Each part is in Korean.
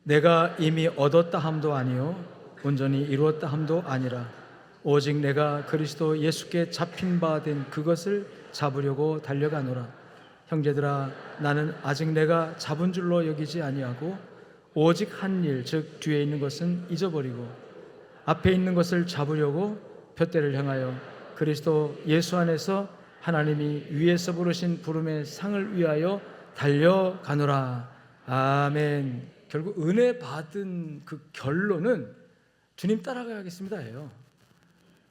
내가 이미 얻었다 함도 아니요 온전히 이루었다 함도 아니라 오직 내가 그리스도 예수께 잡힌 바 된 그것을 잡으려고 달려가노라. 형제들아, 나는 아직 내가 잡은 줄로 여기지 아니하고 오직 한 일, 즉 뒤에 있는 것은 잊어버리고 앞에 있는 것을 잡으려고 푯대를 향하여 그리스도 예수 안에서 하나님이 위에서 부르신 부름의 상을 위하여 달려가노라. 아멘. 결국 은혜 받은 그 결론은 주님 따라가야겠습니다예요.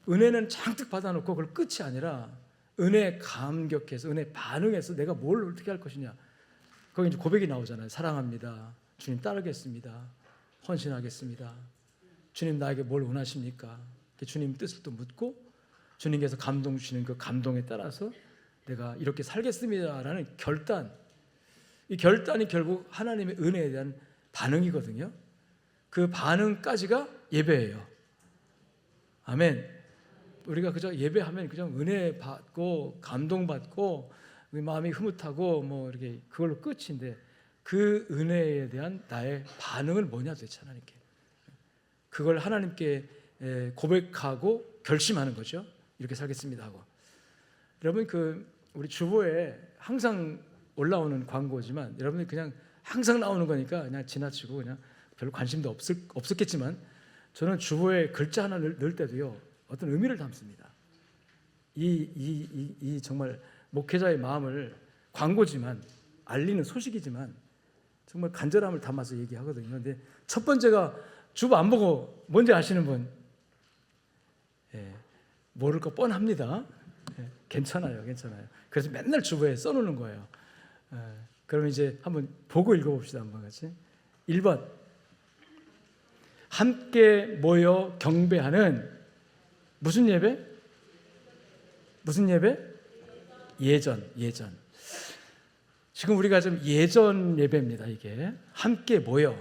은혜는 잔뜩 받아놓고 그걸 끝이 아니라 은혜 감격해서, 은혜 반응해서 내가 뭘 어떻게 할 것이냐. 거기 이제 고백이 나오잖아요. 사랑합니다. 주님 따르겠습니다. 헌신하겠습니다. 주님 나에게 뭘 원하십니까? 주님 뜻을 또 묻고 주님께서 감동 주시는 그 감동에 따라서 내가 이렇게 살겠습니다라는 결단. 이 결단이 결국 하나님의 은혜에 대한 반응이거든요. 그 반응까지가 예배예요. 아멘. 우리가 그저 예배하면 그냥 은혜 받고 감동 받고 마음이 흐뭇하고 뭐 이렇게 그걸로 끝인데 그 은혜에 대한 나의 반응은 뭐냐 도대체 하나님께. 그걸 하나님께 고백하고 결심하는 거죠. 이렇게 살겠습니다 하고. 여러분 그 우리 주보에 항상 올라오는 광고지만 여러분이 그냥 항상 나오는 거니까 그냥 지나치고 그냥 별로 관심도 없었겠지만 저는 주보에 글자 하나 넣을 때도요 어떤 의미를 담습니다. 이 정말 목회자의 마음을 광고지만 알리는 소식이지만 정말 간절함을 담아서 얘기하거든요. 그런데 첫 번째가 주보 안 보고 뭔지 아시는 분? 모를 거 뻔합니다. 괜찮아요. 그래서 맨날 주보에 써놓는 거예요. 그러면 이제 한번 보고 읽어봅시다. 한번 같이. 1번 함께 모여 경배하는 무슨 예배? 무슨 예배? 예전. 지금 우리가 좀 예전 예배입니다. 이게 함께 모여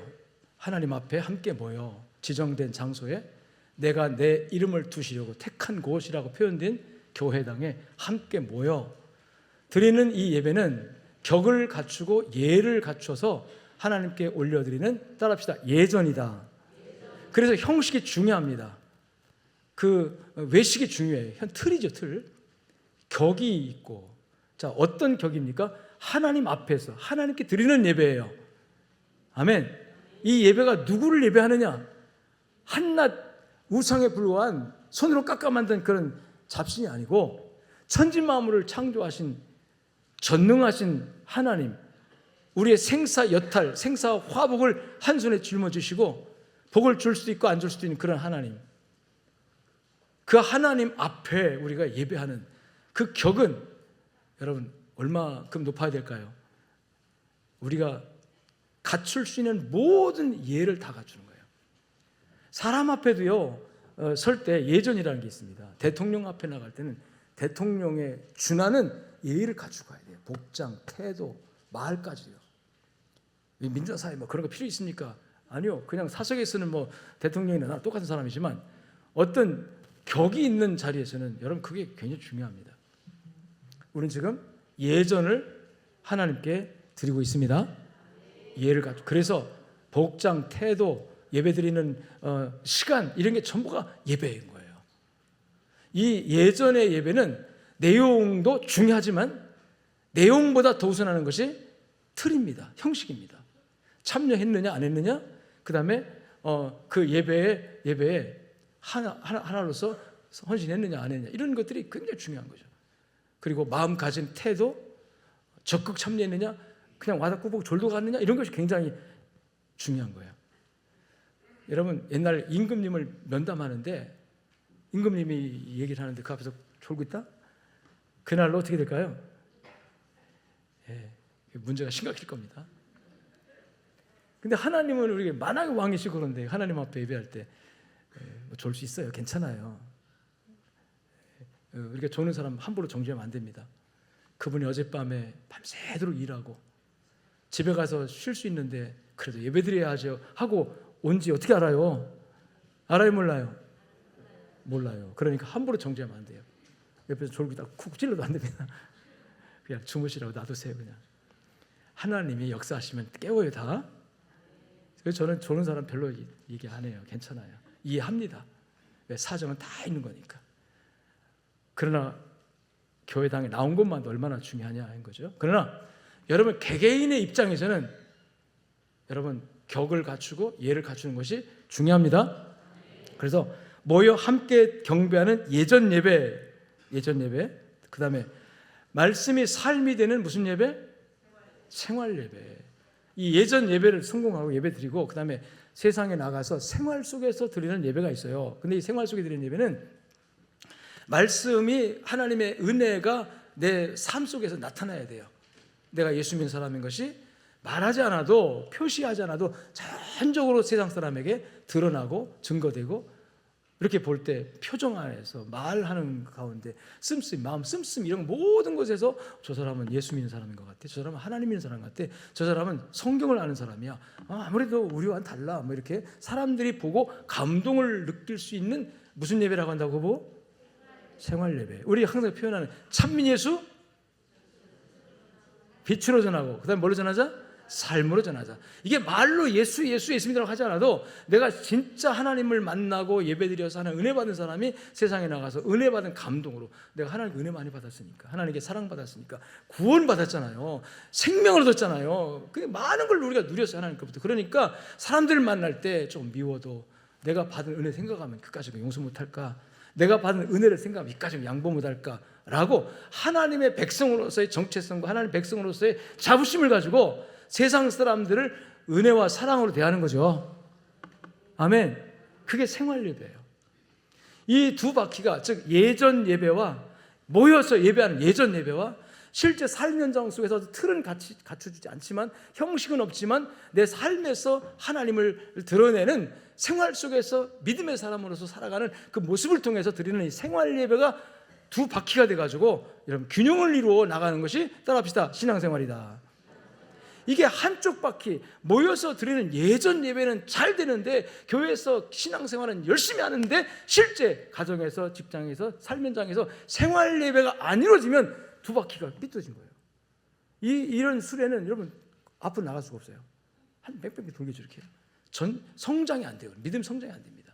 하나님 앞에 함께 모여 지정된 장소에 내가 내 이름을 두시려고 택한 곳이라고 표현된 교회당에 함께 모여 드리는 이 예배는 격을 갖추고 예를 갖춰서 하나님께 올려드리는 따라합시다. 예전이다. 그래서 형식이 중요합니다. 그 외식이 중요해요. 틀이죠, 틀. 격이 있고. 자, 어떤 격입니까? 하나님 앞에서 하나님께 드리는 예배예요. 아멘. 이 예배가 누구를 예배하느냐? 한낱 우상에 불과한 손으로 깎아 만든 그런 잡신이 아니고 천지만물을 창조하신 전능하신 하나님, 우리의 생사 여탈, 생사 화복을 한 손에 짊어지시고 복을 줄 수도 있고 안 줄 수도 있는 그런 하나님, 그 하나님 앞에 우리가 예배하는 그 격은 여러분 얼마큼 높아야 될까요? 우리가 갖출 수 있는 모든 예를 다 갖추는 거예요. 사람 앞에도요 설 때 예전이라는 게 있습니다. 대통령 앞에 나갈 때는 대통령에 준하는 예의를 갖추고 가야 돼요. 복장, 태도, 말까지요. 민주사회 뭐 그런 거 필요 있습니까? 아니요. 그냥 사석에 쓰는 뭐 대통령이나 나랑 똑같은 사람이지만 어떤 격이 있는 자리에서는 여러분 그게 굉장히 중요합니다. 우리는 지금 예전을 하나님께 드리고 있습니다. 예를 갖추고. 그래서 복장, 태도, 예배드리는 시간 이런 게 전부가 예배인 거예요. 이 예전의 예배는 내용도 중요하지만 내용보다 더 우선하는 것이 틀입니다. 형식입니다. 참여했느냐 안 했느냐, 그 다음에 그 예배에 하나로서 헌신했느냐 안 했느냐 이런 것들이 굉장히 중요한 거죠. 그리고 마음가짐, 태도, 적극 참여했느냐, 그냥 와닥구벅 졸도 갔느냐 이런 것이 굉장히 중요한 거예요. 여러분 옛날 임금님을 면담하는데 임금님이 얘기를 하는데 그 앞에서 졸고 있다? 그날로 어떻게 될까요? 문제가 심각할 겁니다. 근데 하나님은 우리가 만왕의 왕이시고 그런데 하나님 앞에 예배할 때 졸 수 있어요. 괜찮아요. 우리가 조는 사람 함부로 정죄하면 안 됩니다. 그분이 어젯밤에 밤새도록 일하고 집에 가서 쉴 수 있는데 그래도 예배드려야죠 하고 온지 어떻게 알아요? 알아요, 몰라요? 몰라요. 그러니까 함부로 정죄하면 안 돼요. 옆에서 졸고 있다가 쿡 찔러도 안 됩니다. 그냥 주무시라고 놔두세요. 그냥 하나님이 역사하시면 깨워요. 다 그래서 저는 좋은 사람 별로 얘기 안 해요. 괜찮아요. 이해합니다. 왜? 사정은 다 있는 거니까. 그러나 교회당에 나온 것만도 얼마나 중요하냐 하는 거죠. 그러나 여러분 개개인의 입장에서는 여러분 격을 갖추고 예를 갖추는 것이 중요합니다. 그래서 모여 함께 경배하는 예전 예배, 그 다음에 말씀이 삶이 되는 무슨 예배? 생활 예배. 이 예전 예배를 성공하고 예배 드리고 그 다음에 세상에 나가서 생활 속에서 드리는 예배가 있어요. 근데 이 생활 속에 드리는 예배는 말씀이 하나님의 은혜가 내 삶 속에서 나타나야 돼요. 내가 예수 믿는 사람인 것이 말하지 않아도 표시하지 않아도 자연적으로 세상 사람에게 드러나고 증거되고 이렇게 볼 때 표정 안에서 말하는 가운데 씀씀, 마음 씀씀 이런 모든 것에서 저 사람은 예수 믿는 사람인 것 같아. 저 사람은 하나님 믿는 사람 같아. 저 사람은 성경을 아는 사람이야. 아무래도 우리와는 달라. 뭐 이렇게 사람들이 보고 감동을 느낄 수 있는 무슨 예배라고 한다고 보고? 생활 예배. 우리 항상 표현하는 찬민 예수 빛으로 전하고 그다음에 뭘로 전하자? 삶으로 전하자. 이게 말로 예수 믿으라고 하지 않아도 내가 진짜 하나님을 만나고 예배드려서 하는 은혜 받은 사람이 세상에 나가서 은혜 받은 감동으로 내가 하나님께 은혜 많이 받았으니까 하나님께 사랑받았으니까 구원 받았잖아요. 생명을 얻었잖아요. 그 많은 걸 우리가 누렸어요. 하나님께부터. 그러니까 사람들을 만날 때 좀 미워도 내가 받은 은혜 생각하면 그까지 용서 못할까? 내가 받은 은혜를 생각하면 이까지 양보 못할까? 라고 하나님의 백성으로서의 정체성과 하나님의 백성으로서의 자부심을 가지고 세상 사람들을 은혜와 사랑으로 대하는 거죠. 아멘. 그게 생활 예배예요. 이 두 바퀴가 즉 예전 예배와 모여서 예배하는 예전 예배와 실제 삶 현장 속에서 틀은 갖춰주지 않지만 형식은 없지만 내 삶에서 하나님을 드러내는 생활 속에서 믿음의 사람으로서 살아가는 그 모습을 통해서 드리는 이 생활 예배가 두 바퀴가 돼가지고 여러분 균형을 이루어 나가는 것이 따라합시다. 신앙생활이다. 이게 한쪽 바퀴 모여서 드리는 예전 예배는 잘 되는데 교회에서 신앙생활은 열심히 하는데 실제 가정에서 직장에서 삶 현장에서 생활 예배가 안 이루어지면 두 바퀴가 삐뚤어진 거예요. 이런 수레는 여러분 앞으로 나갈 수가 없어요. 한 몇 바퀴 돌겠죠. 이렇게 성장이 안 돼요. 믿음 성장이 안 됩니다.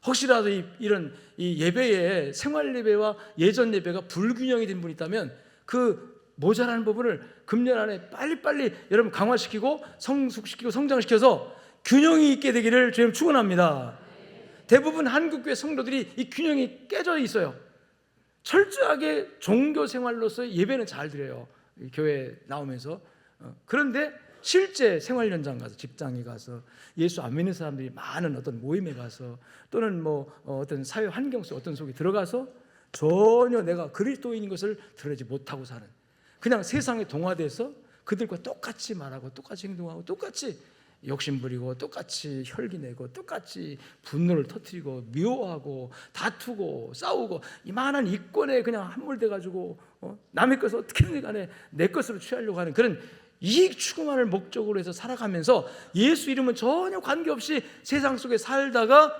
혹시라도 이런 예배의 생활 예배와 예전 예배가 불균형이 된 분이 있다면 그 모자라는 부분을 금년 안에 빨리빨리 여러분 강화시키고 성숙시키고 성장시켜서 균형이 있게 되기를 주님 축원합니다. 대부분 한국교회 성도들이 이 균형이 깨져 있어요. 철저하게 종교 생활로서 예배는 잘 드려요. 교회 나오면서. 그런데 실제 생활 현장 가서 직장에 가서 예수 안 믿는 사람들이 많은 어떤 모임에 가서 또는 어떤 사회 환경 속 어떤 속에 들어가서 전혀 내가 그리스도인인 것을 드러내지 못하고 사는 그냥 세상에 동화돼서 그들과 똑같이 말하고 똑같이 행동하고 똑같이 욕심부리고 똑같이 혈기내고 똑같이 분노를 터뜨리고 미워하고 다투고 싸우고 이만한 이권에 그냥 함몰돼가지고 남의 것을 어떻게든 간에 내 것으로 취하려고 하는 그런 이익 추구만을 목적으로 해서 살아가면서 예수 이름은 전혀 관계없이 세상 속에 살다가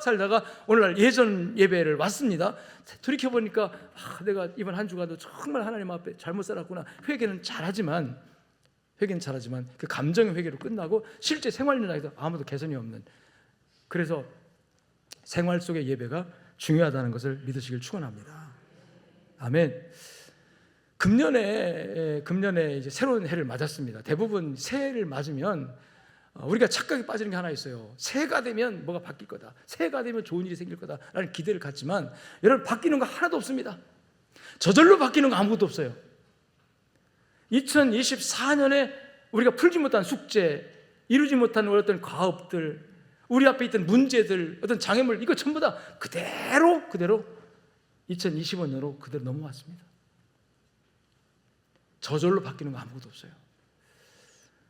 오늘날 예전 예배를 왔습니다. 돌이켜보니까 내가 이번 한 주간도 정말 하나님 앞에 잘못 살았구나. 회개는 잘하지만 그 감정의 회개로 끝나고 실제 생활 현장에서 아무도 개선이 없는, 그래서 생활 속의 예배가 중요하다는 것을 믿으시길 축원합니다. 아멘. 금년에 이제 새로운 해를 맞았습니다. 대부분 새해를 맞으면 우리가 착각에 빠지는 게 하나 있어요. 새해가 되면 뭐가 바뀔 거다. 새해가 되면 좋은 일이 생길 거다라는 기대를 갖지만 여러분 바뀌는 거 하나도 없습니다. 저절로 바뀌는 거 아무것도 없어요. 2024년에 우리가 풀지 못한 숙제, 이루지 못한 어떤 과업들, 우리 앞에 있던 문제들, 어떤 장애물, 이거 전부 다 그대로 2025년으로 그대로 넘어왔습니다. 저절로 바뀌는 거 아무것도 없어요.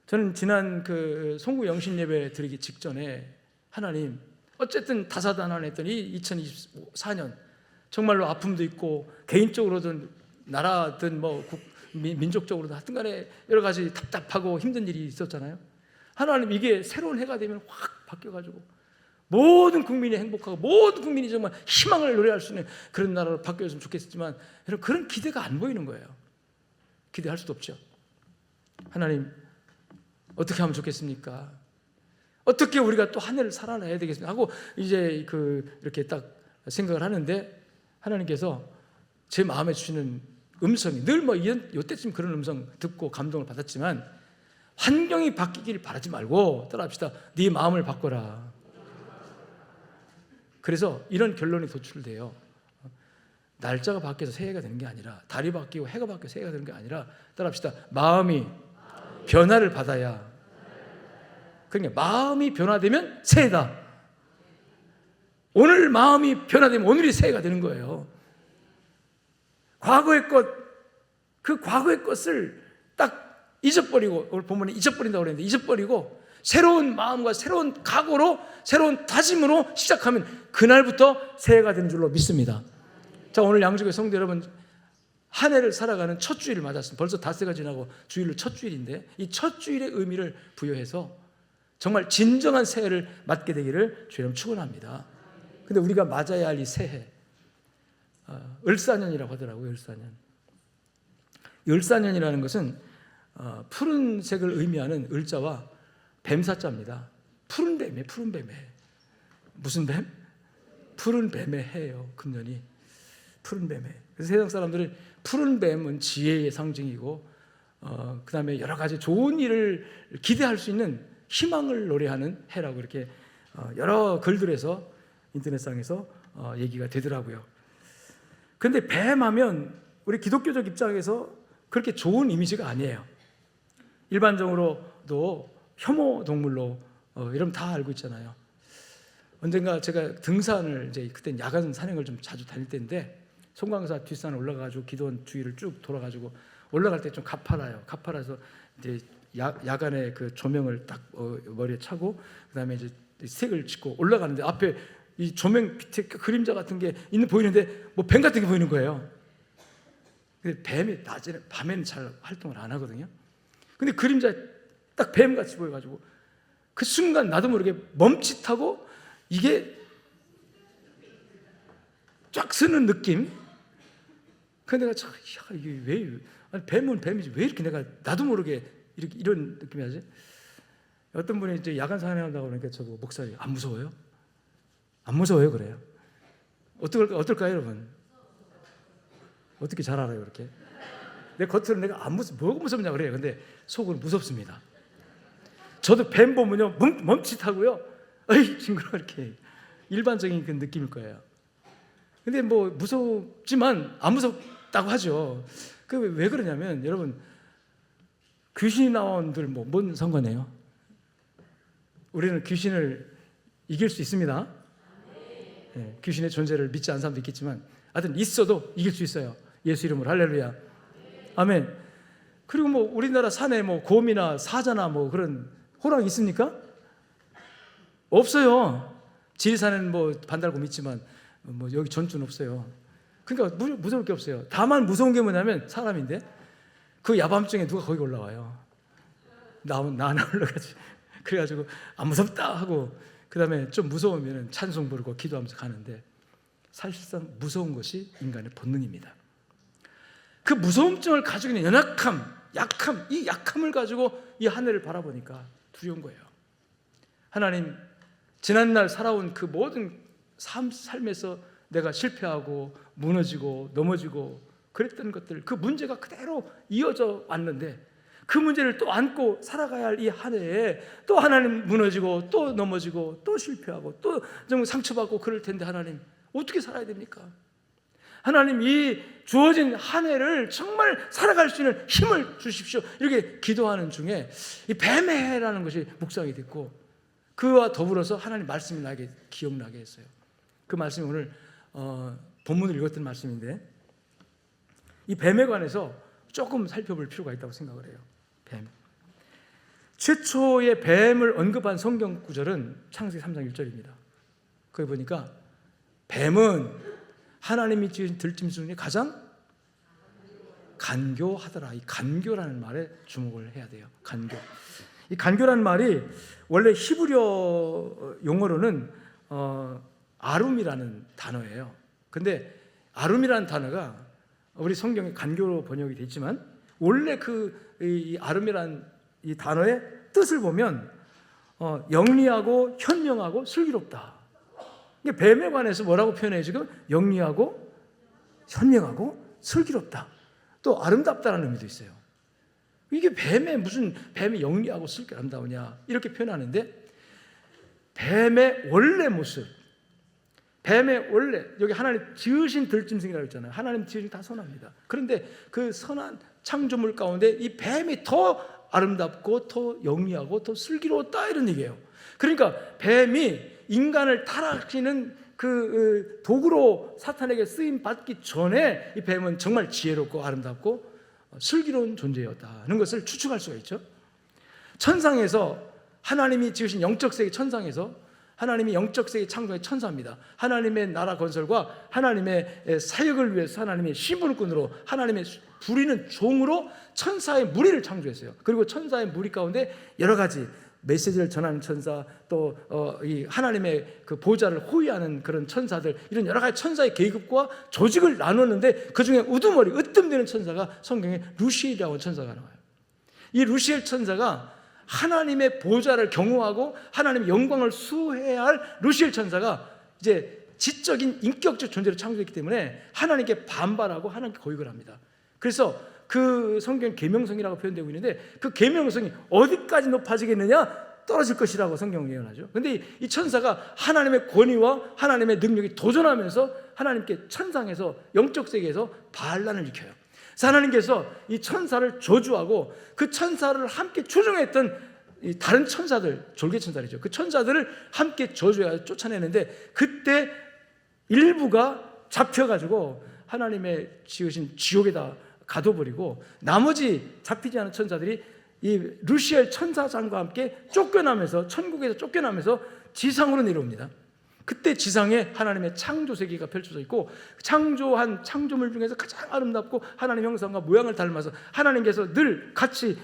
저는 지난 그 송구 영신 예배 드리기 직전에 하나님 어쨌든 다사다난했더니 2024년 정말로 아픔도 있고 개인적으로든 나라든 민족적으로든 하여튼 간에 여러 가지 답답하고 힘든 일이 있었잖아요. 하나님 이게 새로운 해가 되면 확 바뀌어가지고 모든 국민이 행복하고 모든 국민이 정말 희망을 노래할 수 있는 그런 나라로 바뀌었으면 좋겠지만 여러분 그런 기대가 안 보이는 거예요. 기대할 수도 없죠. 하나님 어떻게 하면 좋겠습니까? 어떻게 우리가 또 한 해를 살아내야 되겠습니까? 하고 이제 이렇게 딱 생각을 하는데 하나님께서 제 마음에 주시는 음성이 늘 이때쯤 그런 음성 듣고 감동을 받았지만 환경이 바뀌길 바라지 말고 따라합시다. 네 마음을 바꿔라. 그래서 이런 결론이 도출돼요. 날짜가 바뀌어서 새해가 되는 게 아니라, 달이 바뀌고 해가 바뀌어서 새해가 되는 게 아니라, 따라합시다. 마음이 변화를 받아야. 그러니까 마음이 변화되면 새해다. 오늘 마음이 변화되면 오늘이 새해가 되는 거예요. 과거의 그 과거의 것을 딱 잊어버리고, 오늘 본문에 잊어버린다고 그랬는데 잊어버리고 새로운 마음과 새로운 각오로, 새로운 다짐으로 시작하면 그날부터 새해가 되는 줄로 믿습니다. 자, 오늘 양주교회 성도 여러분, 한 해를 살아가는 첫 주일을 맞았습니다. 벌써 닷새가 지나고 주일로 첫 주일인데 이 첫 주일의 의미를 부여해서 정말 진정한 새해를 맞게 되기를 주님 축원합니다. 근데 우리가 맞아야 할 이 새해, 을사년이라고 하더라고요. 을사년. 을사년이라는 것은 푸른색을 의미하는 을자와 뱀사자입니다. 푸른 뱀이에요. 푸른 뱀에. 무슨 뱀? 푸른 뱀의 해예요. 금년이. 푸른 뱀에. 그래서 세상 사람들은 푸른 뱀은 지혜의 상징이고 그 다음에 여러 가지 좋은 일을 기대할 수 있는 희망을 노래하는 해라고 이렇게 여러 글들에서 인터넷상에서 얘기가 되더라고요. 그런데 뱀하면 우리 기독교적 입장에서 그렇게 좋은 이미지가 아니에요. 일반적으로도 혐오 동물로 이러면 다 알고 있잖아요. 언젠가 제가 등산을 이제 그때 야간 산행을 좀 자주 다닐 때인데 송광사 뒷산에 올라가가지고 기도원 주위를 쭉 돌아가지고 올라갈 때 좀 가파라요. 가파라서 이제 야간에 그 조명을 딱 머리에 차고 그다음에 이제 색을 짚고 올라가는데 앞에 이 조명 밑에 그림자 같은 게 보이는데 뭐 뱀 같은 게 보이는 거예요. 근데 뱀이 낮에는 밤에는 잘 활동을 안 하거든요. 근데 그림자 딱 뱀같이 보여가지고 그 순간 나도 모르게 멈칫하고 이게 쫙 쓰는 느낌. 근데 내가 참, 이게 왜, 아니 뱀은 뱀이지 왜 이렇게 내가 나도 모르게 이런 느낌이 하지? 어떤 분이 이제 야간 산행한다고 그러니까 저보고 목사님 안 무서워요? 안 무서워요? 그래요. 어떨까요, 여러분? 어떻게 잘 알아요, 그렇게? 내 겉으로 내가 안 뭐가 무섭냐 그래요. 근데 속으로 무섭습니다. 저도 뱀 보면요 멈칫하고요. 어이 징그러 이렇게 일반적인 그 느낌일 거예요. 근데 뭐 무섭지만 안 무섭다고 하죠. 그 왜 그러냐면 여러분 귀신이 나온들 뭔 상관이에요? 우리는 귀신을 이길 수 있습니다. 네, 귀신의 존재를 믿지 않는 사람도 있겠지만 하여튼 있어도 이길 수 있어요. 예수 이름으로 할렐루야. 아멘. 그리고 뭐 우리나라 산에 뭐 곰이나 사자나 뭐 그런 호랑이 있습니까? 없어요. 지리산에는 뭐 반달곰 있지만 뭐 여기 전주는 없어요. 그러니까 무서울 게 없어요. 다만 무서운 게 뭐냐면 사람인데 그 야밤중에 누가 거기 올라와요. 나 올라가지. 그래가지고 안 무섭다 하고 그 다음에 좀 무서우면 찬송 부르고 기도하면서 가는데 사실상 무서운 것이 인간의 본능입니다. 그 무서움증을 가지고 있는 약함, 이 약함을 가지고 이 하늘을 바라보니까 두려운 거예요. 하나님, 지난날 살아온 그 모든 삶에서 내가 실패하고 무너지고 넘어지고 그랬던 것들, 그 문제가 그대로 이어져 왔는데 그 문제를 또 안고 살아가야 할 이 한 해에 또 하나님 무너지고 또 넘어지고 또 실패하고 또 좀 상처받고 그럴 텐데 하나님 어떻게 살아야 됩니까? 하나님 이 주어진 한 해를 정말 살아갈 수 있는 힘을 주십시오. 이렇게 기도하는 중에 이 뱀의 해라는 것이 묵상이 됐고 그와 더불어서 하나님 말씀이 나에게 기억나게 했어요. 그 말씀이 오늘 본문을 읽었던 말씀인데 이 뱀에 관해서 조금 살펴볼 필요가 있다고 생각을 해요. 뱀. 최초의 뱀을 언급한 성경 구절은 창세기 3장 1절입니다. 거기 보니까 뱀은 하나님이 지은 들짐승 중에 가장 간교하더라. 이 간교라는 말에 주목을 해야 돼요. 간교. 이 간교라는 말이 원래 히브리어 용어로는 아룸이라는 단어예요. 근데 아룸이라는 단어가 우리 성경에 간교로 번역이 됐지만 원래 이 아름이라는 이 단어의 뜻을 보면 영리하고 현명하고 슬기롭다. 이게 뱀에 관해서 뭐라고 표현해요 지금? 영리하고 현명하고 슬기롭다. 또 아름답다라는 의미도 있어요. 이게 뱀이 영리하고 슬기롭고 아름다우냐 이렇게 표현하는데, 뱀의 원래 모습, 뱀의 원래, 여기 하나님 지으신 들짐승이라고 했잖아요. 하나님 지으신 다 선합니다. 그런데 그 선한 창조물 가운데 이 뱀이 더 아름답고 더 영리하고 더 슬기로웠다 이런 얘기예요. 그러니까 뱀이 인간을 타락시키는 그 도구로 사탄에게 쓰임 받기 전에 이 뱀은 정말 지혜롭고 아름답고 슬기로운 존재였다는 것을 추측할 수가 있죠. 천상에서 하나님이 지으신 영적 세계, 천상에서 하나님이 영적 세계 창조의 천사입니다. 하나님의 나라 건설과 하나님의 사역을 위해서 하나님의 시분권으로 하나님의 부리는 종으로 천사의 무리를 창조했어요. 그리고 천사의 무리 가운데 여러 가지 메시지를 전하는 천사, 또 이 하나님의 그 보좌를 호위하는 그런 천사들, 이런 여러 가지 천사의 계급과 조직을 나눴는데 그 중에 우두머리 으뜸되는 천사가 성경에 루시엘이라고 하는 천사가 나와요. 이 루시엘 천사가 하나님의 보좌를 경호하고 하나님의 영광을 수호해야 할 루시엘 천사가 이제 지적인 인격적 존재로 창조했기 때문에 하나님께 반발하고 하나님께 거역을 합니다. 그래서 그 성경 계명성이라고 표현되고 있는데, 그 계명성이 어디까지 높아지겠느냐? 떨어질 것이라고 성경은 예언하죠. 그런데 이 천사가 하나님의 권위와 하나님의 능력이 도전하면서 하나님께 천상에서 영적 세계에서 반란을 일으켜요. 그래서 하나님께서 이 천사를 저주하고 그 천사를 함께 추종했던 이 다른 천사들, 졸개 천사들이죠. 그 천사들을 함께 저주해 쫓아내는데, 그때 일부가 잡혀가지고 하나님의 지으신 지옥에다 가둬버리고, 나머지 잡히지 않은 천사들이 이 루시엘 천사장과 함께 쫓겨나면서, 천국에서 쫓겨나면서 지상으로 내려옵니다. 그때 지상에 하나님의 창조 세계가 펼쳐져 있고, 창조한 창조물 중에서 가장 아름답고 하나님 형상과 모양을 닮아서 하나님께서 늘 같이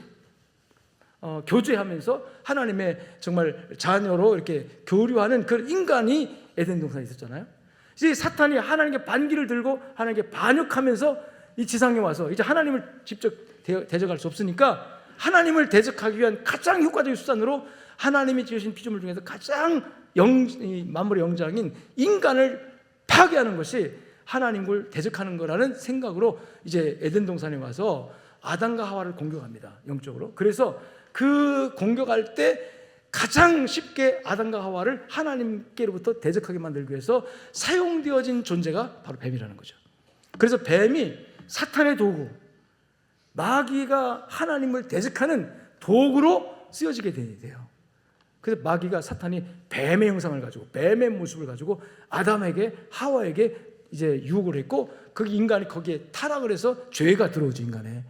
교제하면서 하나님의 정말 자녀로 이렇게 교류하는 그 인간이 에덴 동산에 있었잖아요. 이제 사탄이 하나님께 반기를 들고 하나님께 반역하면서 이 지상에 와서 이제 하나님을 직접 대적할 수 없으니까 하나님을 대적하기 위한 가장 효과적인 수단으로 하나님이 지으신 피조물 중에서 가장 만물의 영장인 인간을 파괴하는 것이 하나님을 대적하는 거라는 생각으로 이제 에덴 동산에 와서 아담과 하와를 공격합니다, 영적으로. 그래서 그 공격할 때 가장 쉽게 아담과 하와를 하나님께로부터 대적하게 만들기 위해서 사용되어진 존재가 바로 뱀이라는 거죠. 그래서 뱀이 사탄의 도구, 마귀가 하나님을 대적하는 도구로 쓰여지게 돼요. 그래서 마귀가, 사탄이 뱀의 형상을 가지고, 뱀의 모습을 가지고 아담에게, 하와에게 이제 유혹을 했고, 그 인간이 거기에 타락을 해서 죄가 들어오죠, 인간에.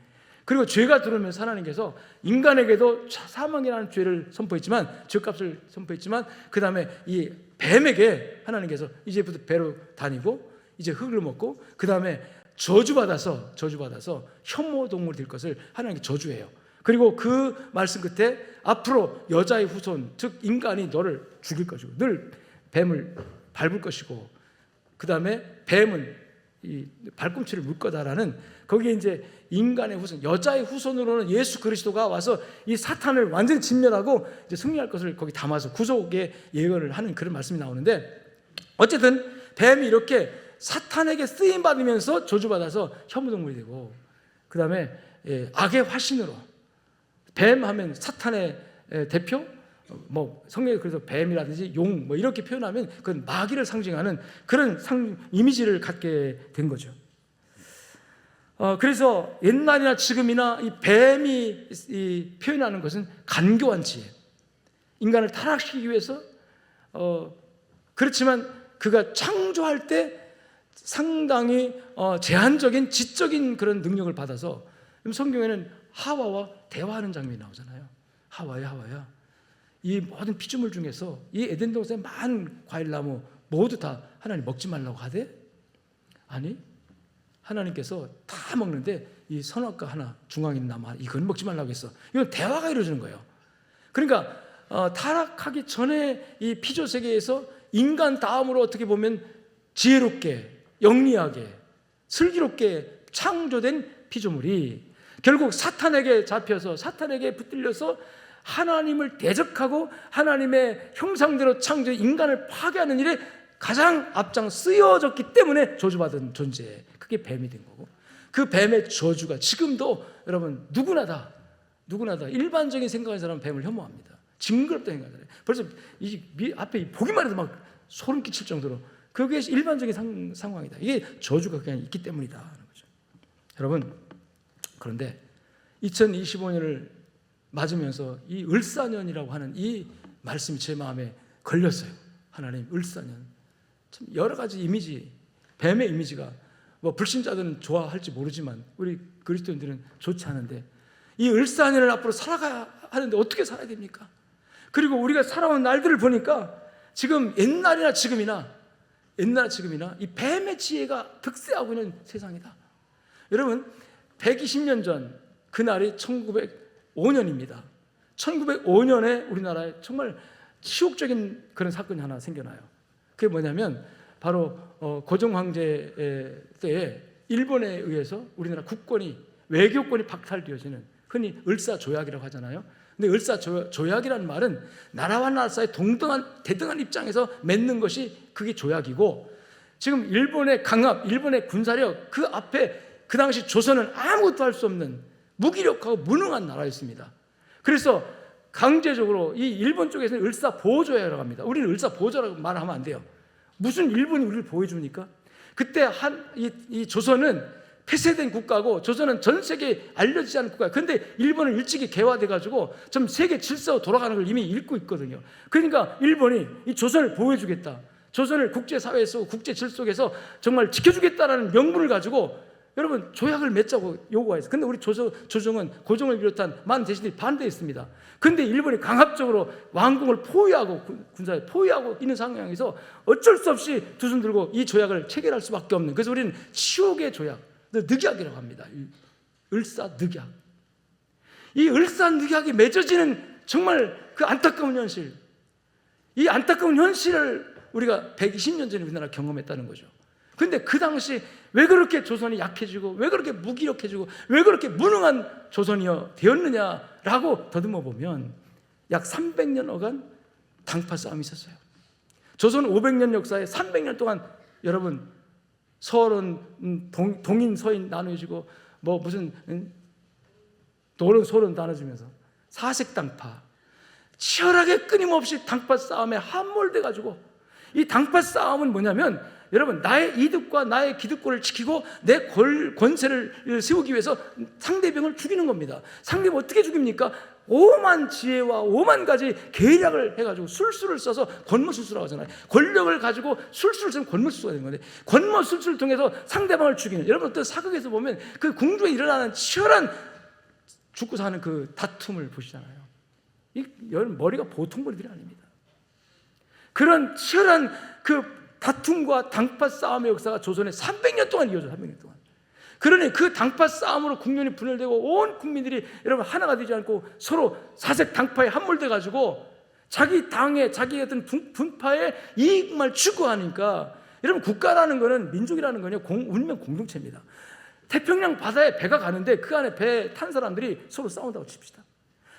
그리고 죄가 들어오면서 하나님께서 인간에게도 사망이라는 죄를 선포했지만, 죄값을 선포했지만, 그 다음에 이 뱀에게 하나님께서 이제부터 배로 다니고 이제 흙을 먹고 그 다음에 저주받아서 혐오동물이 될 것을 하나님께 저주해요. 그리고 그 말씀 끝에 앞으로 여자의 후손, 즉 인간이 너를 죽일 것이고 늘 뱀을 밟을 것이고, 그 다음에 뱀은 이 발꿈치를 물 거다라는, 거기에 이제 인간의 후손, 여자의 후손으로는 예수 그리스도가 와서 이 사탄을 완전히 진멸하고 이제 승리할 것을 거기 담아서 구속의 예언을 하는 그런 말씀이 나오는데, 어쨌든 뱀이 이렇게 사탄에게 쓰임 받으면서 저주받아서 혐오동물이 되고, 그 다음에 악의 화신으로, 뱀 하면 사탄의 대표, 뭐 성경에 그래서 뱀이라든지 용 뭐 이렇게 표현하면 그건 마귀를 상징하는 그런 이미지를 갖게 된 거죠. 그래서 옛날이나 지금이나 이 뱀이 표현하는 것은 간교한 지혜, 인간을 타락시키기 위해서, 그렇지만 그가 창조할 때 상당히 제한적인 지적인 그런 능력을 받아서, 성경에는 하와와 대화하는 장면이 나오잖아요. 하와야, 이 모든 피조물 중에서 이 에덴 동산의 많은 과일나무 모두 다 하나님 먹지 말라고 하되, 아니 하나님께서 다 먹는데 이 선악과 하나 중앙에 있는 나무 이건 먹지 말라고 했어. 이건 대화가 이루어지는 거예요. 그러니까 타락하기 전에 이 피조 세계에서 인간 다음으로 어떻게 보면 지혜롭게, 영리하게, 슬기롭게 창조된 피조물이 결국 사탄에게 잡혀서, 사탄에게 붙들려서 하나님을 대적하고 하나님의 형상대로 창조 인간을 파괴하는 일에 가장 앞장 쓰여졌기 때문에 저주받은 존재, 그게 뱀이 된 거고, 그 뱀의 저주가 지금도 여러분 누구나 다 일반적인 생각하는 사람은 뱀을 혐오합니다. 징그럽다 생각하잖아요. 벌써 앞에 보기만 해도 막 소름 끼칠 정도로 그게 일반적인 상황이다. 이게 저주가 그냥 있기 때문이다 하는 거죠. 여러분, 그런데 2025년을 맞으면서 이 을사년이라고 하는 이 말씀이 제 마음에 걸렸어요. 하나님, 을사년. 참 여러 가지 이미지, 뱀의 이미지가 뭐 불신자들은 좋아할지 모르지만 우리 그리스도인들은 좋지 않은데, 이 을사년을 앞으로 살아가야 하는데 어떻게 살아야 됩니까? 그리고 우리가 살아온 날들을 보니까 지금 옛날이나 지금이나 이 뱀의 지혜가 득세하고 있는 세상이다. 여러분, 120년 전 그날이 1905년입니다. 1905년에 우리나라에 정말 치욕적인 그런 사건이 하나 생겨나요. 그게 뭐냐면 바로 고종 황제 때에 일본에 의해서 우리나라 국권이, 외교권이 박탈되어지는, 흔히 을사조약이라고 하잖아요. 근데 을사조약이라는 말은 나라와 나라 사이 대등한 입장에서 맺는 것이 그게 조약이고, 지금 일본의 강압, 일본의 군사력, 그 앞에 그 당시 조선은 아무것도 할 수 없는 무기력하고 무능한 나라였습니다. 그래서 강제적으로 이 일본 쪽에서는 을사보호조약이라고 합니다. 우리는 을사보호조라고 말하면 안 돼요. 무슨 일본이 우리를 보호해줍니까? 그때 이 조선은 폐쇄된 국가고, 조선은 전 세계에 알려지지 않은 국가예요. 그런데 일본은 일찍이 개화돼가지고 좀 세계 질서로 돌아가는 걸 이미 읽고 있거든요. 그러니까 일본이 이 조선을 보호해주겠다, 조선을 국제사회에서 국제 질서에서 정말 지켜주겠다라는 명분을 가지고 여러분 조약을 맺자고 요구했어요. 근데 우리 조정은 고종을 비롯한 많은 대신들이 반대했습니다. 근데 일본이 강압적으로 왕궁을 포위하고 군사에 포위하고 있는 상황에서 어쩔 수 없이 두 손 들고 이 조약을 체결할 수밖에 없는, 그래서 우리는 치욕의 조약, 늑약이라고 합니다. 을사늑약. 이 을사늑약이 맺어지는 정말 그 안타까운 현실, 이 안타까운 현실을 우리가 120년 전에 우리나라 경험했다는 거죠. 그런데 그 당시 왜 그렇게 조선이 약해지고, 왜 그렇게 무기력해지고, 왜 그렇게 무능한 조선이 되었느냐라고 더듬어 보면 약 300년여간 당파 싸움이 있었어요. 조선 500년 역사에 300년 동안 여러분 서론, 동인 서인 나눠지고 뭐 무슨 도론 소론 나눠지면서 사색당파 치열하게 끊임없이 당파 싸움에 함몰돼 가지고, 이 당파 싸움은 뭐냐면 여러분 나의 이득과 나의 기득권을 지키고 내 권세를 세우기 위해서 상대방을 죽이는 겁니다. 상대방 어떻게 죽입니까? 오만 지혜와 오만 가지 계략을 해가지고 술수를 써서 권모술수라고 하잖아요. 권력을 가지고 술수를 쓰면 권모술수가 되는 건데, 권모술수를 통해서 상대방을 죽이는, 여러분 어떤 사극에서 보면 그 궁중에 일어나는 치열한 죽고 사는 그 다툼을 보시잖아요. 여러분 머리가 보통 머리들이 아닙니다. 그런 치열한 그 다툼과 당파 싸움의 역사가 조선에 300년 동안 이어져요. 300년 동안. 그러니 그 당파 싸움으로 국론이 분열되고 온 국민들이 여러분 하나가 되지 않고 서로 사색 당파에 함몰돼 가지고 자기 당의 자기 어떤 분파의 이익만 추구하니까, 여러분 국가라는 거는, 민족이라는 거는 운명 공동체입니다. 태평양 바다에 배가 가는데 그 안에 배 탄 사람들이 서로 싸운다고 칩시다.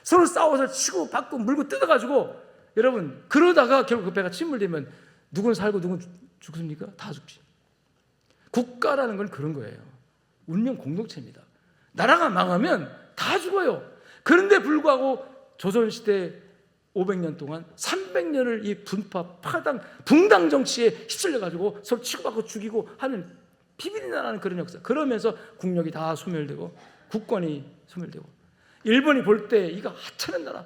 서로 싸워서 치고 받고 물고 뜯어가지고 여러분 그러다가 결국 그 배가 침몰되면 누구는 살고 누구는 죽습니까? 다 죽지. 국가라는 건 그런 거예요. 운명 공동체입니다. 나라가 망하면 다 죽어요. 그런데 불구하고 조선시대 500년 동안 300년을 이 분파, 파당, 붕당 정치에 휩쓸려가지고 서로 치고받고 죽이고 하는 비밀이 나라는 그런 역사. 그러면서 국력이 다 소멸되고 국권이 소멸되고, 일본이 볼 때 이거 하찮은 나라,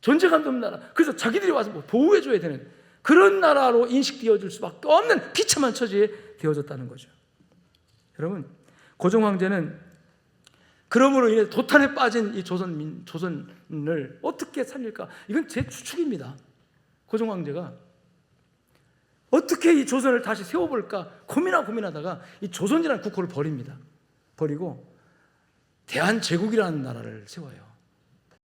존재감도 없는 나라, 그래서 자기들이 와서 뭐 보호해줘야 되는 그런 나라로 인식되어질 수밖에 없는 비참한 처지에 되어졌다는 거죠. 여러분, 고종 황제는 그러므로 인해 도탄에 빠진 이 조선을 어떻게 살릴까? 이건 제 추측입니다. 고종 황제가 어떻게 이 조선을 다시 세워볼까 고민하다가 이 조선이라는 국호를 버립니다. 버리고 대한제국이라는 나라를 세워요.